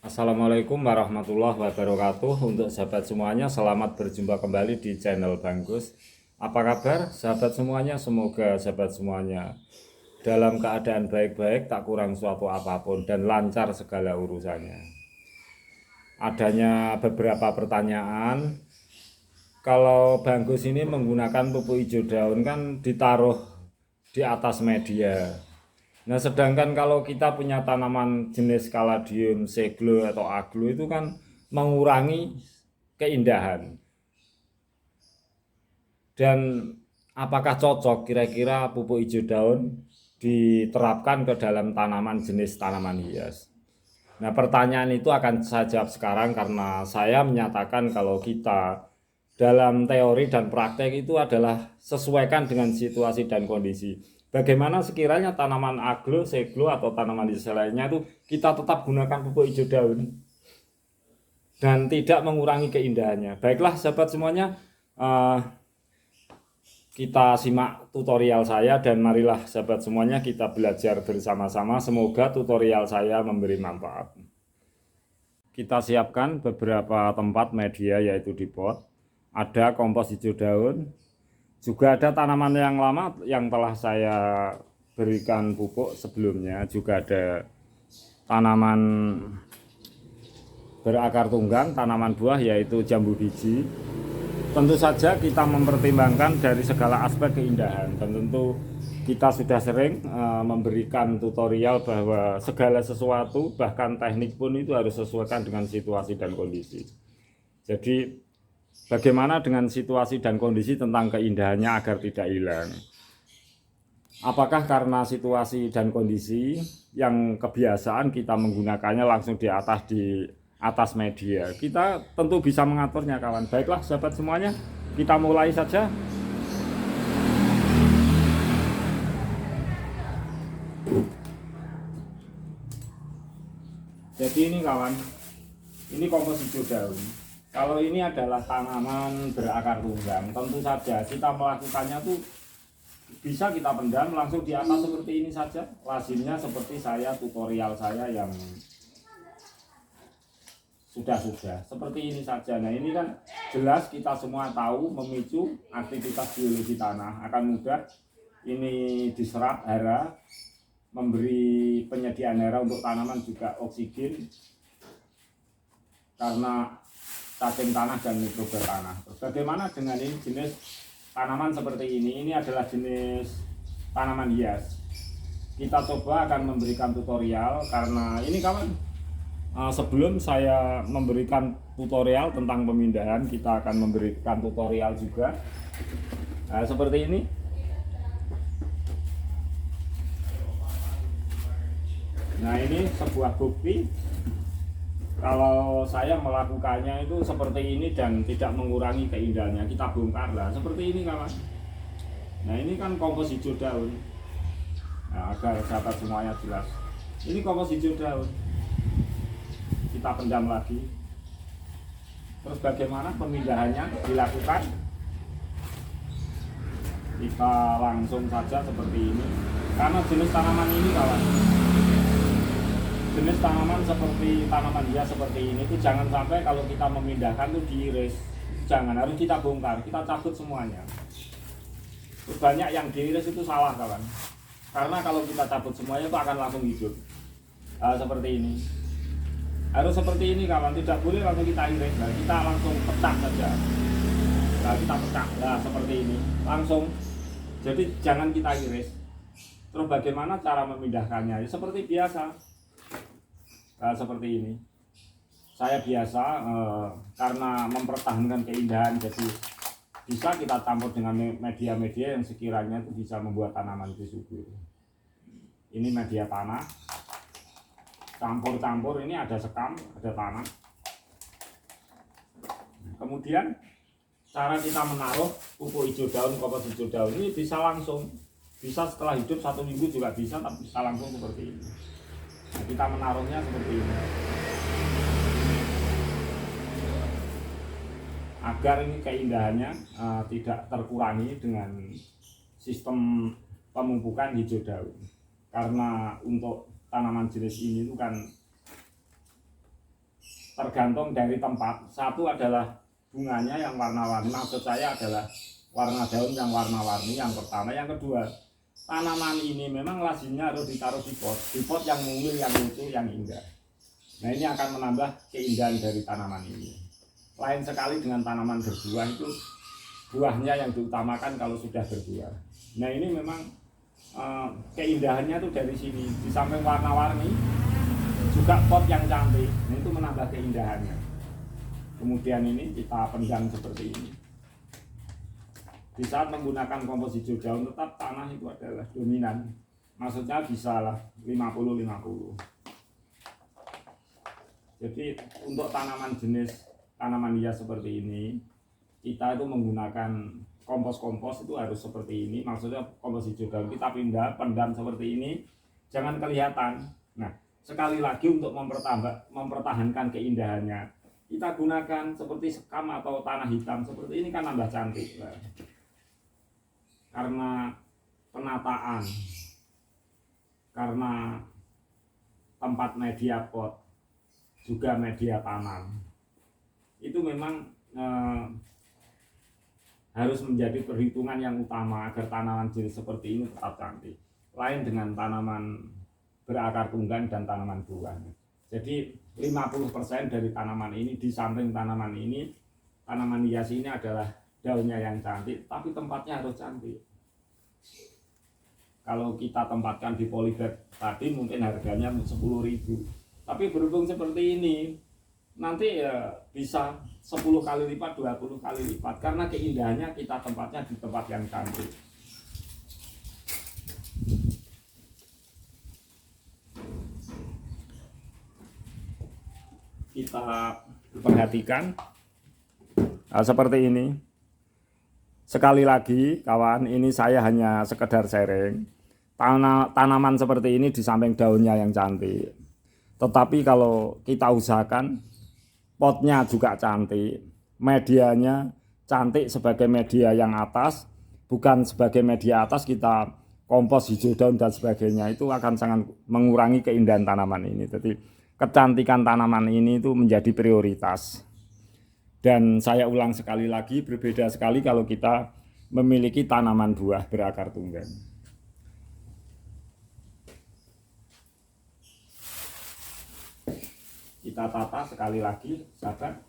Assalamualaikum warahmatullahi wabarakatuh. Untuk sahabat semuanya, selamat berjumpa kembali di channel Bang Gus. Apa kabar sahabat semuanya? Semoga sahabat semuanya dalam keadaan baik-baik, tak kurang suatu apapun, dan lancar segala urusannya. Adanya beberapa pertanyaan, kalau Bang Gus ini menggunakan pupuk hijau daun kan ditaruh di atas media. Nah, sedangkan kalau kita punya tanaman jenis kaladium, seglo atau aglo itu kan mengurangi keindahan. Dan apakah cocok kira-kira pupuk hijau daun diterapkan ke dalam tanaman jenis tanaman hias? Nah, pertanyaan itu akan saya jawab sekarang karena saya menyatakan kalau kita dalam teori dan praktek itu adalah sesuaikan dengan situasi dan kondisi. Bagaimana sekiranya tanaman aglo, seglo atau tanaman hias lainnya itu kita tetap gunakan pupuk hijau daun dan tidak mengurangi keindahannya. Baiklah sahabat semuanya, kita simak tutorial saya dan marilah sahabat semuanya kita belajar bersama-sama. Semoga tutorial saya memberi manfaat. Kita siapkan beberapa tempat media yaitu di pot. Ada kompos hijau daun, juga ada tanaman yang lama yang telah saya berikan pupuk sebelumnya, juga ada tanaman berakar tunggang, tanaman buah yaitu jambu biji. Tentu saja kita mempertimbangkan dari segala aspek keindahan, dan tentu kita sudah sering memberikan tutorial bahwa segala sesuatu bahkan teknik pun itu harus sesuaikan dengan situasi dan kondisi. Jadi bagaimana dengan situasi dan kondisi tentang keindahannya agar tidak hilang? Apakah karena situasi dan kondisi yang kebiasaan kita menggunakannya langsung di atas media? Kita tentu bisa mengaturnya kawan. Baiklah sahabat semuanya, kita mulai saja. Jadi ini kawan, ini kompos hijau daun. Kalau ini adalah tanaman berakar tunggang, tentu saja kita melakukannya tuh bisa kita pendam langsung di atas seperti ini saja. Lazimnya seperti tutorial saya yang sudah seperti ini saja. Nah, ini kan jelas kita semua tahu memicu aktivitas biologi tanah akan mudah. Ini diserap hara, memberi penyediaan hara untuk tanaman, juga oksigen karena cacing tanah dan mikroba tanah. Bagaimana dengan ini jenis tanaman seperti ini? Ini adalah jenis tanaman hias. Kita coba akan memberikan tutorial karena ini kawan, sebelum saya memberikan tutorial tentang pemindahan, kita akan memberikan tutorial juga. Seperti ini. Nah, ini sebuah bukti kalau saya melakukannya itu seperti ini dan tidak mengurangi keindahannya. Kita bongkar lah seperti ini kawan. Nah, ini kan kompos hijau daun. Nah, agar sahabat semuanya jelas, ini kompos hijau daun. Kita pendam lagi. Terus bagaimana pemindahannya dilakukan? Kita langsung saja seperti ini. Karena jenis tanaman ini kawan, jenis tanaman seperti tanaman hias seperti ini itu jangan sampai kalau kita memindahkan itu diiris. Jangan, harus kita bongkar, kita cabut semuanya. Banyak yang diiris itu salah kawan. Karena kalau kita cabut semuanya itu akan langsung hidup. Seperti ini. Harus seperti ini kawan, tidak boleh langsung kita iris. Nah, kita langsung pecah saja. Nah, kita pecah. Nah, seperti ini. Langsung. Jadi jangan kita iris. Terus bagaimana cara memindahkannya? Seperti biasa. Seperti ini. Saya biasa karena mempertahankan keindahan, jadi bisa kita campur dengan media-media yang sekiranya itu bisa membuat tanaman itu subur. Ini media tanah. Campur-campur, ini ada sekam, ada tanah. Kemudian cara kita menaruh pupuk hijau daun, kompos hijau daun ini bisa langsung, bisa setelah hidup 1 minggu juga bisa, tapi bisa langsung seperti ini. Nah, kita menaruhnya seperti ini agar ini keindahannya tidak terkurangi dengan sistem pemupukan hijau daun. Karena untuk tanaman jenis ini itu kan tergantung dari tempat. Satu adalah bunganya yang warna-warni, maksud saya adalah warna daun yang warna-warni yang pertama. Yang kedua, tanaman ini memang lazimnya harus ditaruh di pot yang mungil, yang lucu, yang indah. Nah, ini akan menambah keindahan dari tanaman ini. Lain sekali dengan tanaman berbuah, itu buahnya yang diutamakan kalau sudah berbuah. Nah, ini memang keindahannya tuh dari sini. Di samping warna-warni juga pot yang cantik. Nah, itu menambah keindahannya. Kemudian ini kita pendam seperti ini. Di saat menggunakan kompos hijau daun, tetap tanah itu adalah dominan. Maksudnya bisa lah 50-50. Jadi untuk tanaman jenis tanaman hias seperti ini, kita itu menggunakan kompos-kompos itu harus seperti ini. Maksudnya kompos hijau daun kita pendam seperti ini, jangan kelihatan. Nah, sekali lagi untuk mempertahankan keindahannya, kita gunakan seperti sekam atau tanah hitam seperti ini kan nambah cantik. Nah, karena penataan, karena tempat media pot, juga media tanam, itu memang harus menjadi perhitungan yang utama agar tanaman jenis seperti ini tetap cantik. Lain dengan tanaman berakar tunggang dan tanaman buah. Jadi 50% dari tanaman ini, di samping tanaman ini, tanaman hias ini adalah daunnya yang cantik, tapi tempatnya harus cantik. Kalau kita tempatkan di polybag tadi mungkin harganya 10.000, tapi berhubung seperti ini, nanti ya bisa 10 kali lipat, 20 kali lipat, karena keindahannya kita tempatnya di tempat yang cantik. Kita perhatikan seperti ini. Sekali lagi kawan, ini saya hanya sekedar sharing. Tanaman seperti ini di samping daunnya yang cantik, tetapi kalau kita usahakan potnya juga cantik, medianya cantik sebagai media yang atas, bukan sebagai media atas kita kompos hijau daun dan sebagainya, itu akan sangat mengurangi keindahan tanaman ini. Jadi kecantikan tanaman ini itu menjadi prioritas. Dan saya ulang sekali lagi, berbeda sekali kalau kita memiliki tanaman buah berakar tunggang. Kita tata sekali lagi, sahabat.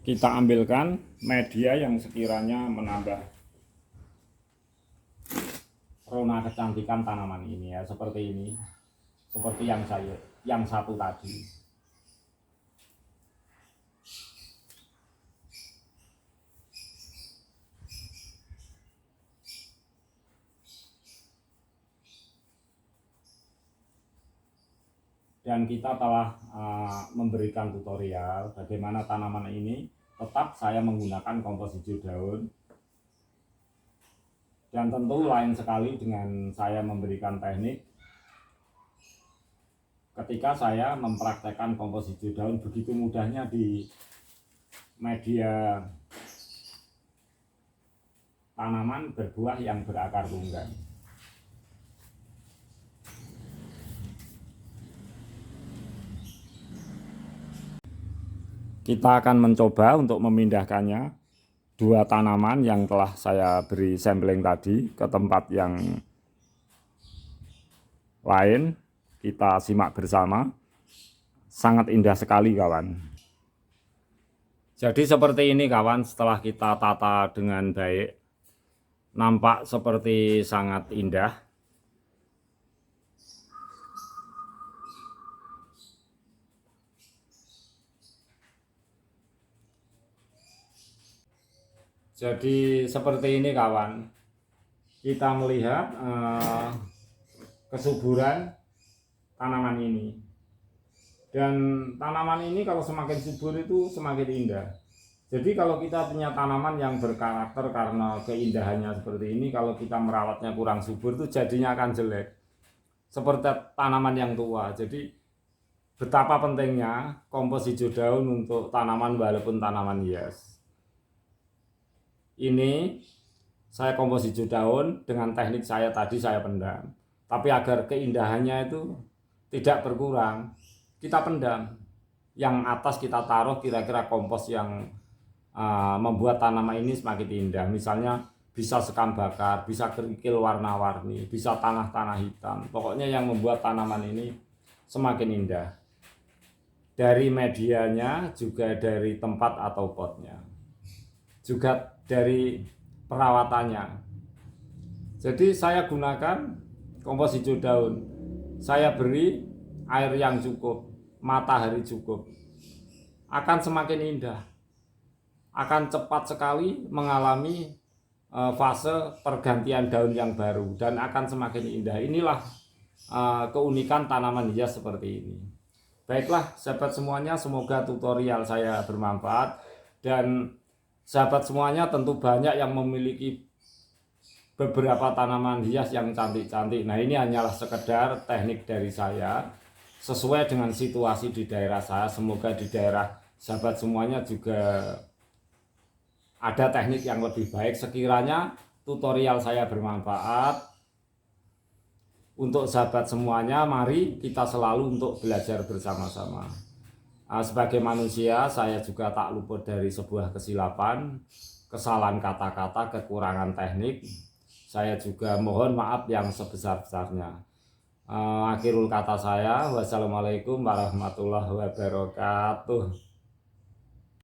Kita ambilkan media yang sekiranya menambah rona kecantikan tanaman ini ya, seperti ini, seperti yang satu tadi. Dan kita telah memberikan tutorial bagaimana tanaman ini tetap saya menggunakan kompos hijau daun. Dan tentu lain sekali dengan saya memberikan teknik ketika saya mempraktekkan kompos hijau daun begitu mudahnya di media tanaman berbuah yang berakar tunggang. Kita akan mencoba untuk memindahkannya, dua tanaman yang telah saya beri sampling tadi, ke tempat yang lain. Kita simak bersama. Sangat indah sekali kawan. Jadi seperti ini kawan, setelah kita tata dengan baik, nampak seperti sangat indah. Jadi seperti ini kawan, kita melihat kesuburan tanaman ini. Dan tanaman ini kalau semakin subur itu semakin indah. Jadi kalau kita punya tanaman yang berkarakter karena keindahannya seperti ini, kalau kita merawatnya kurang subur itu jadinya akan jelek. Seperti tanaman yang tua. Jadi betapa pentingnya kompos hijau daun untuk tanaman walaupun tanaman hias. Ini saya kompos hijau daun dengan teknik saya tadi saya pendam. Tapi agar keindahannya itu tidak berkurang, kita pendam. Yang atas kita taruh kira-kira kompos yang membuat tanaman ini semakin indah. Misalnya bisa sekam bakar, bisa kerikil warna-warni, bisa tanah-tanah hitam. Pokoknya yang membuat tanaman ini semakin indah. Dari medianya, juga dari tempat atau potnya, juga dari perawatannya. Jadi saya gunakan kompos hijau daun. Saya beri air yang cukup, matahari cukup. Akan semakin indah. Akan cepat sekali mengalami fase pergantian daun yang baru dan akan semakin indah. Inilah keunikan tanaman hias seperti ini. Baiklah sahabat semuanya, semoga tutorial saya bermanfaat, dan sahabat semuanya tentu banyak yang memiliki beberapa tanaman hias yang cantik-cantik. Nah, ini hanyalah sekedar teknik dari saya sesuai dengan situasi di daerah saya. Semoga di daerah sahabat semuanya juga ada teknik yang lebih baik. Sekiranya tutorial saya bermanfaat untuk sahabat semuanya, mari kita selalu untuk belajar bersama-sama. Sebagai manusia, saya juga tak luput dari sebuah kesilapan, kesalahan kata-kata, kekurangan teknik. Saya juga mohon maaf yang sebesar-besarnya. Akhirul kata saya, wassalamualaikum warahmatullahi wabarakatuh.